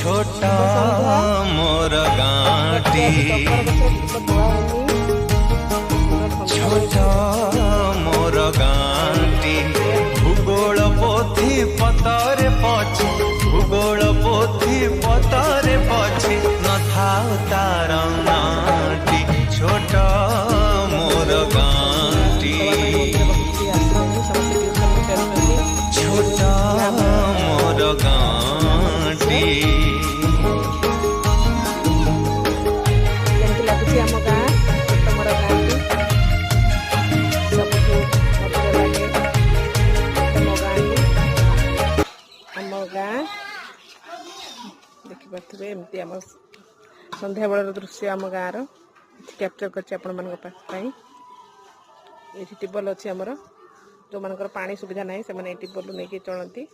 छोटा मोर गाँटी छोटा मोर गाँटी भूगोल पोथी पतरे पछे भूगोल पोथी पतरे पछे न थाउ तार नाटी छोटा मोर गाँटी छोटा मोर गाँटी देखिपे एमती आम संध्या बेलर दृश्य आम गाँव कैप्चर कर ट्यूबवेल अच्छी आमर जो मान पानी सुविधा ना से ट्यूबवेल नहीं चलती।